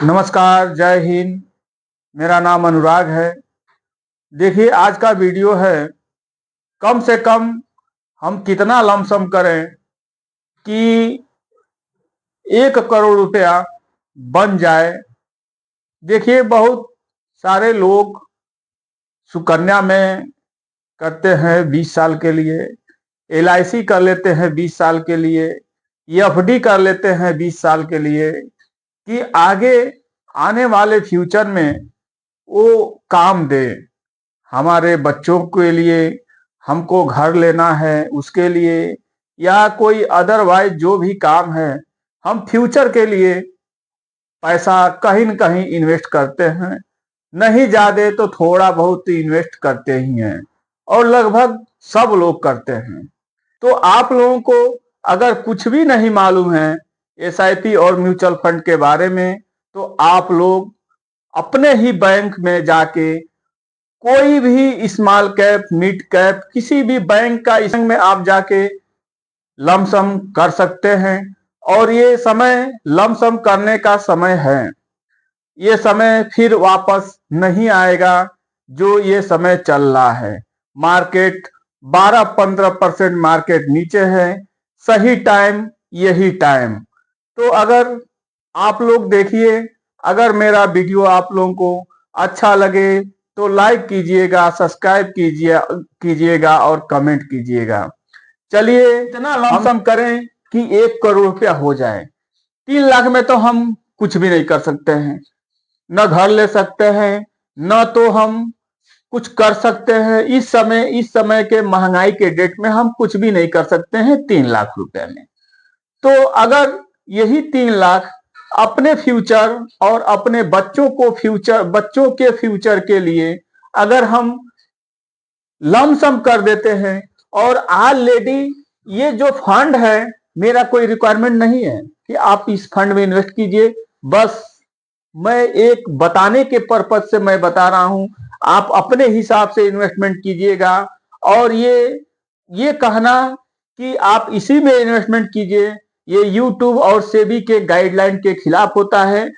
नमस्कार, जय हिंद। मेरा नाम अनुराग है। देखिए, आज का वीडियो है, कम से कम हम कितना लमसम करें कि 1 करोड़ रुपया बन जाए। देखिए, बहुत सारे लोग सुकन्या में करते हैं 20 साल के लिए, LIC कर लेते हैं 20 साल के लिए, FD कर लेते हैं 20 साल के लिए, कि आगे आने वाले फ्यूचर में वो काम दे। हमारे बच्चों के लिए, हमको घर लेना है उसके लिए, या कोई अदरवाइज जो भी काम है, हम फ्यूचर के लिए पैसा कहीं न कहीं इन्वेस्ट करते हैं। नहीं ज्यादा तो थोड़ा बहुत इन्वेस्ट करते ही हैं, और लगभग सब लोग करते हैं। तो आप लोगों को अगर कुछ भी नहीं मालूम है SIP और म्यूचुअल फंड के बारे में, तो आप लोग अपने ही बैंक में जाके कोई भी स्मॉल कैप, मिड कैप, किसी भी बैंक का इसमें आप जाके लमसम कर सकते हैं। और ये समय लमसम करने का समय है। ये समय फिर वापस नहीं आएगा। जो ये समय चल रहा है, मार्केट 12-15% मार्केट नीचे है। सही टाइम यही टाइम। तो अगर आप लोग देखिए, अगर मेरा वीडियो आप लोगों को अच्छा लगे तो लाइक कीजिएगा, सब्सक्राइब कीजिएगा और कमेंट कीजिएगा। चलिए, इतना लमसम करें कि 1 करोड़ रुपया हो जाए। 3 लाख में तो हम कुछ भी नहीं कर सकते हैं। न घर ले सकते हैं, न तो हम कुछ कर सकते हैं। इस समय के महंगाई के डेट में हम कुछ भी नहीं कर सकते हैं 3 लाख रुपए में। तो अगर यही 3 लाख अपने फ्यूचर और अपने बच्चों के फ्यूचर के लिए अगर हम लमसम कर देते हैं, और ऑलरेडी ये जो फंड है, मेरा कोई रिक्वायरमेंट नहीं है कि आप इस फंड में इन्वेस्ट कीजिए। बस मैं एक बताने के पर्पज से मैं बता रहा हूं। आप अपने हिसाब से इन्वेस्टमेंट कीजिएगा। और ये कहना कि आप इसी में इन्वेस्टमेंट कीजिए, ये यूट्यूब और सेबी के गाइडलाइन के खिलाफ होता है।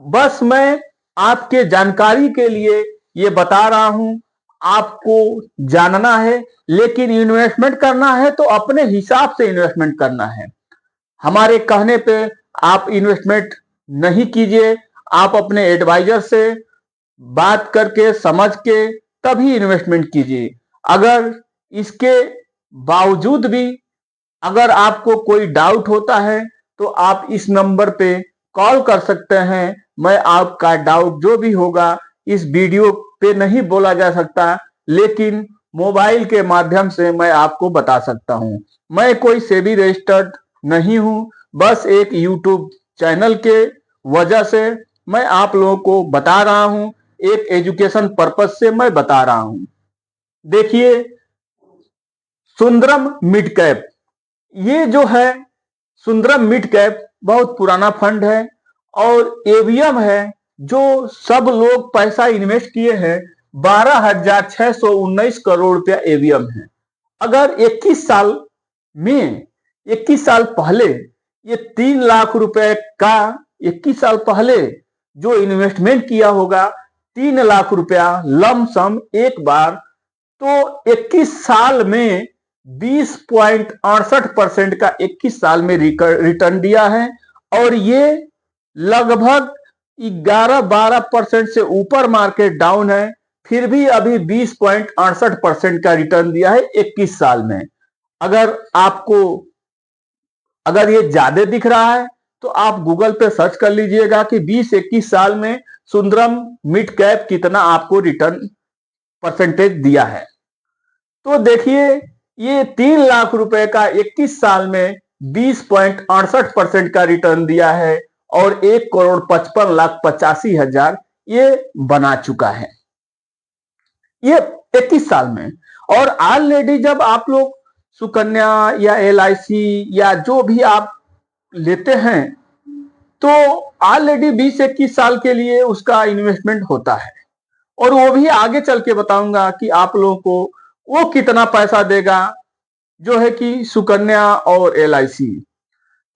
बस मैं आपके जानकारी के लिए ये बता रहा हूं। आपको जानना है, लेकिन इन्वेस्टमेंट करना है तो अपने हिसाब से इन्वेस्टमेंट करना है। हमारे कहने पे आप इन्वेस्टमेंट नहीं कीजिए। आप अपने एडवाइजर से बात करके, समझ के तभी इन्वेस्टमेंट कीजिए। अगर इसके बावजूद भी अगर आपको कोई डाउट होता है, तो आप इस नंबर पे कॉल कर सकते हैं। मैं आपका डाउट जो भी होगा, इस वीडियो पे नहीं बोला जा सकता, लेकिन मोबाइल के माध्यम से मैं आपको बता सकता हूं। मैं कोई सेबी रजिस्टर्ड नहीं हूं, बस एक यूट्यूब चैनल के वजह से मैं आप लोगों को बता रहा हूं। एक एजुकेशन पर्पज से मैं बता रहा हूं। देखिए, सुंदरम मिड कैप, ये जो है सुंदरम मिड कैप बहुत पुराना फंड है, और एवीएम है जो सब लोग पैसा इन्वेस्ट किए हैं। 12,619 करोड़ रुपया एवीएम है। अगर 21 साल में, 21 साल पहले ये 3 लाख रुपए का 21 साल पहले जो इन्वेस्टमेंट किया होगा 3 लाख रुपया लमसम एक बार, तो 21 साल में 20.68% का 21 साल में रिटर्न दिया है। और ये लगभग 11-12% से ऊपर मार्केट डाउन है, फिर भी अभी 20.68% का रिटर्न दिया है 21 साल में। अगर ये ज्यादा दिख रहा है तो आप गूगल पे सर्च कर लीजिएगा कि 20-21 साल में सुंदरम मिड कैप कितना आपको रिटर्न परसेंटेज दिया है। तो देखिए, ये 3 लाख रुपए का 21 साल में 20.68% का रिटर्न दिया है, और 1,55,85,000 ये बना चुका है, ये 21 साल में। और ऑलरेडी जब आप लोग सुकन्या या LIC या जो भी आप लेते हैं, तो ऑलरेडी 20-21 साल के लिए उसका इन्वेस्टमेंट होता है। और वो भी आगे चल के बताऊंगा कि आप लोगों को वो कितना पैसा देगा, जो है कि सुकन्या और LIC।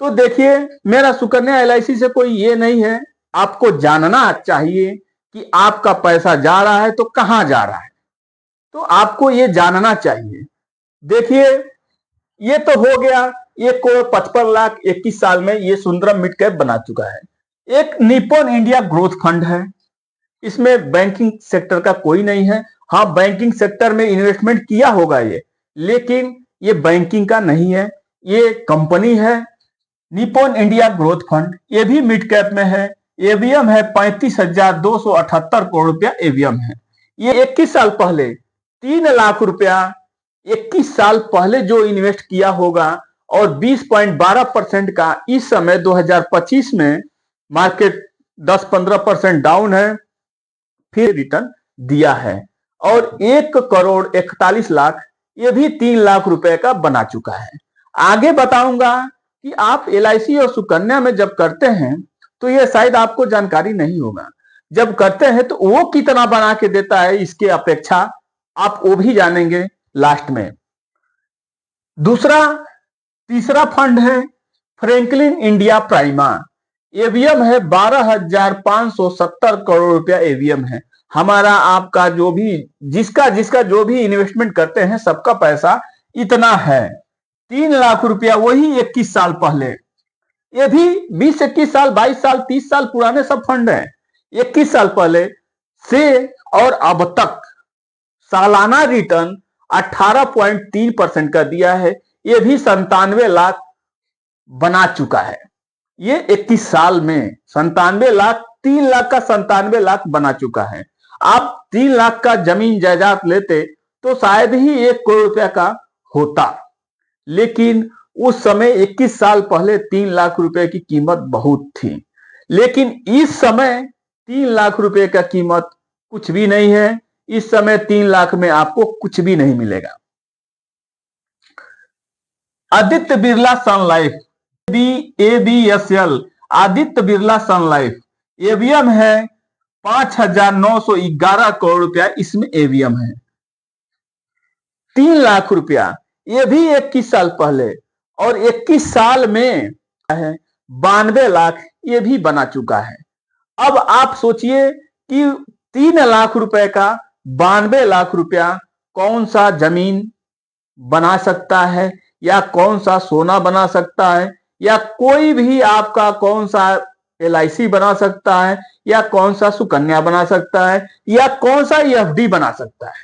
तो देखिए, मेरा सुकन्या LIC से कोई ये नहीं है आपको जानना चाहिए कि आपका पैसा जा रहा है तो कहां जा रहा है, तो आपको ये जानना चाहिए। देखिए, ये तो हो गया 1,55,00,000 21 साल में ये सुंदरम मिड कैप बना चुका है। एक निप्पॉन इंडिया ग्रोथ फंड है, इसमें बैंकिंग सेक्टर का कोई नहीं है। हाँ, बैंकिंग सेक्टर में इन्वेस्टमेंट किया होगा ये, लेकिन ये बैंकिंग का नहीं है, ये कंपनी है निप्पॉन इंडिया ग्रोथ फंड। ये भी मिड कैप में है। एवीएम है 35,278 करोड़ रुपया एवीएम है। ये 21 साल पहले 3 लाख रुपया 21 साल पहले जो इन्वेस्ट किया होगा और 20.12% का इस समय 2025 में मार्केट 10-15% डाउन है, फिर रिटर्न दिया है। और 1,41,00,000 ये भी 3 लाख रुपए का बना चुका है। आगे बताऊंगा कि आप एलआईसी और सुकन्या में जब करते हैं तो ये शायद आपको जानकारी नहीं होगा। जब करते हैं तो वो कितना बना के देता है इसके अपेक्षा आप वो भी जानेंगे लास्ट में। तीसरा फंड है फ्रैंकलिन इंडिया प्राइमा। एवीएम है 12,570 करोड़ रुपया एवीएम है। हमारा आपका जो भी जिसका जो भी इन्वेस्टमेंट करते हैं सबका पैसा इतना है, 3 लाख रुपया। वही 21 साल पहले, ये भी 20-21 साल 22 साल 30 साल पुराने सब फंड हैं। 21 साल पहले से और अब तक सालाना रिटर्न 18.3% का दिया है। ये भी 97 लाख बना चुका है। ये 21 साल में 97 लाख, 3 लाख का 97 लाख बना चुका है। आप 3 लाख का जमीन जायदाद लेते तो शायद ही 1 करोड़ रुपया का होता, लेकिन उस समय 21 साल पहले 3 लाख रुपए की कीमत बहुत थी। लेकिन इस समय 3 लाख रुपए का कीमत कुछ भी नहीं है। इस समय 3 लाख में आपको कुछ भी नहीं मिलेगा। आदित्य बिरला सन लाइफ ABSL, आदित्य बिरला सन लाइफ, एवीएम है 5,911 करोड़ रुपया, इसमें एवीएम है 3 लाख रुपया। ये भी 21 साल पहले और 21 साल में है 92 लाख, ये भी बना चुका है। अब आप सोचिए कि 3 लाख रुपए का 92 लाख रुपया कौन सा जमीन बना सकता है, या कौन सा सोना बना सकता है, या कोई भी आपका कौन सा एलआईसी बना सकता है, या कौन सा सुकन्या बना सकता है, या कौन सा एफडी बना सकता है।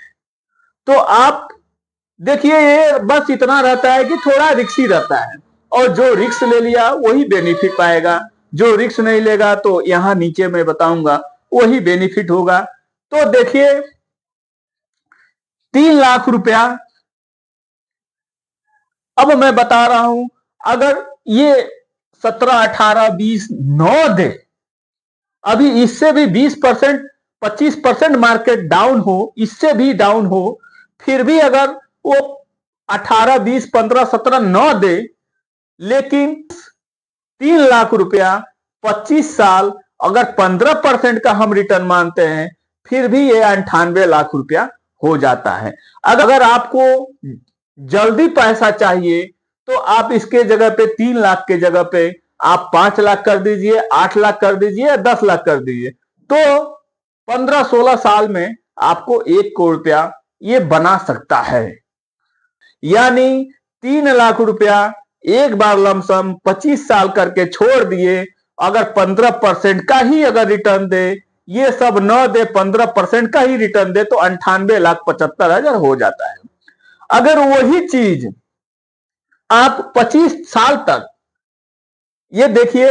तो आप देखिए, ये बस इतना रहता है कि थोड़ा रिस्की रहता है, और जो रिस्क ले लिया वही बेनिफिट पाएगा, जो रिस्क नहीं लेगा तो यहां नीचे मैं बताऊंगा वही बेनिफिट होगा। तो देखिए, 3 लाख रुपया अब मैं बता रहा हूं, अगर ये 17, 18, 20 9 दे, अभी इससे भी 20% 25% मार्केट डाउन हो, इससे भी डाउन हो, फिर भी अगर वो 18, 20, 15, 17 9 दे, लेकिन 3 लाख रुपया 25 साल अगर 15% का हम रिटर्न मानते हैं, फिर भी ये 98 लाख रुपया हो जाता है। अगर आपको जल्दी पैसा चाहिए तो आप इसके जगह पे 3 लाख के जगह पे आप 5 लाख कर दीजिए, 8 लाख कर दीजिए, या 10 लाख कर दीजिए, तो 15-16 साल में आपको 1 करोड़ रुपया ये बना सकता है। यानी 3 लाख रुपया एक बार लमसम 25 साल करके छोड़ दिए, अगर 15% का ही अगर रिटर्न दे, ये सब न दे, 15% का ही रिटर्न दे, तो 98,75,000 हो जाता है। अगर वही चीज आप 25 साल तक, ये देखिए,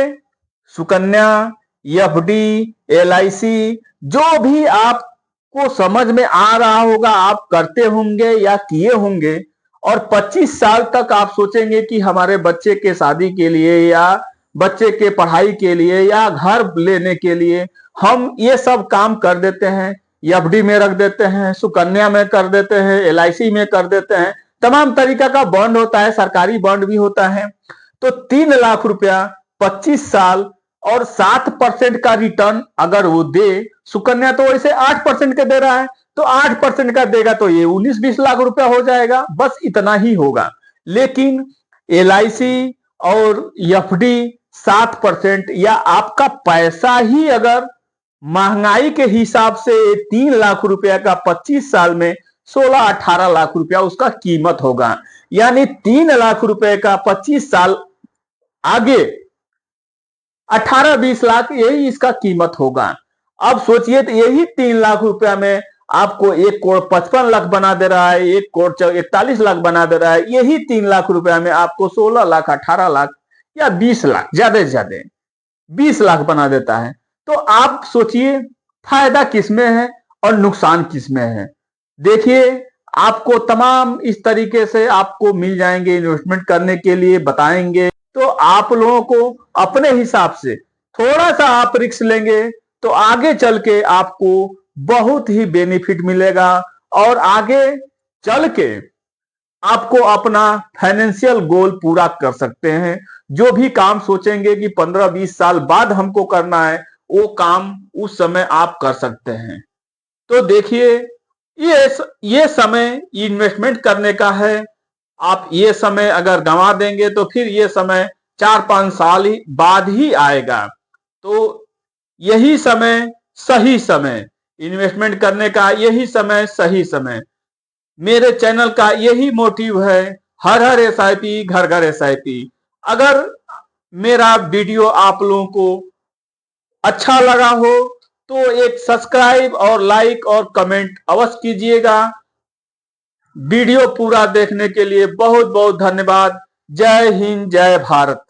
सुकन्या, एफडी, एलआईसी, जो भी आपको समझ में आ रहा होगा आप करते होंगे या किए होंगे, और 25 साल तक आप सोचेंगे कि हमारे बच्चे के शादी के लिए, या बच्चे के पढ़ाई के लिए, या घर लेने के लिए हम ये सब काम कर देते हैं, एफडी में रख देते हैं, सुकन्या में कर देते हैं, एलआईसी में कर देते हैं, तमाम तरीका का बॉन्ड होता है, सरकारी बॉन्ड भी होता है। तो 3 लाख रुपया 25 साल और 7% का रिटर्न अगर वो दे, सुकन्या तो वैसे 8% के दे रहा है, तो 8% का देगा तो ये 19-20 लाख रुपया हो जाएगा, बस इतना ही होगा। लेकिन एलआईसी और एफडी 7% या आपका पैसा ही अगर महंगाई के हिसाब से 3 लाख रुपया का 25 साल में 16-18 लाख रुपया उसका कीमत होगा। यानी 3 लाख रुपए का 25 साल आगे 18-20 लाख यही इसका कीमत होगा। अब सोचिए तो यही 3 लाख रुपया में आपको 1,55,00,000 बना दे रहा है, 1,41,00,000 बना दे रहा है। यही 3 लाख रुपया में आपको 16 लाख, 18 लाख या 20 लाख, ज्यादा से ज्यादा 20 लाख बना देता है। तो आप सोचिए फायदा किसमें है और नुकसान किसमें है। देखिए आपको तमाम इस तरीके से आपको मिल जाएंगे, इन्वेस्टमेंट करने के लिए बताएंगे। तो आप लोगों को अपने हिसाब से थोड़ा सा आप रिस्क लेंगे तो आगे चल के आपको बहुत ही बेनिफिट मिलेगा और आगे चल के आपको अपना फाइनेंशियल गोल पूरा कर सकते हैं। जो भी काम सोचेंगे कि 15-20 साल बाद हमको करना है, वो काम उस समय आप कर सकते हैं। तो देखिए ये समय इन्वेस्टमेंट करने का है। आप ये समय अगर गंवा देंगे तो फिर ये समय 4-5 साल ही बाद ही आएगा। तो यही समय सही समय, इन्वेस्टमेंट करने का यही समय सही समय। मेरे चैनल का यही मोटिव है, हर हर एसआईपी घर घर एसआईपी। अगर मेरा वीडियो आप लोगों को अच्छा लगा हो तो एक सब्सक्राइब और लाइक और कमेंट अवश्य कीजिएगा। वीडियो पूरा देखने के लिए बहुत बहुत धन्यवाद। जय हिंद, जय भारत।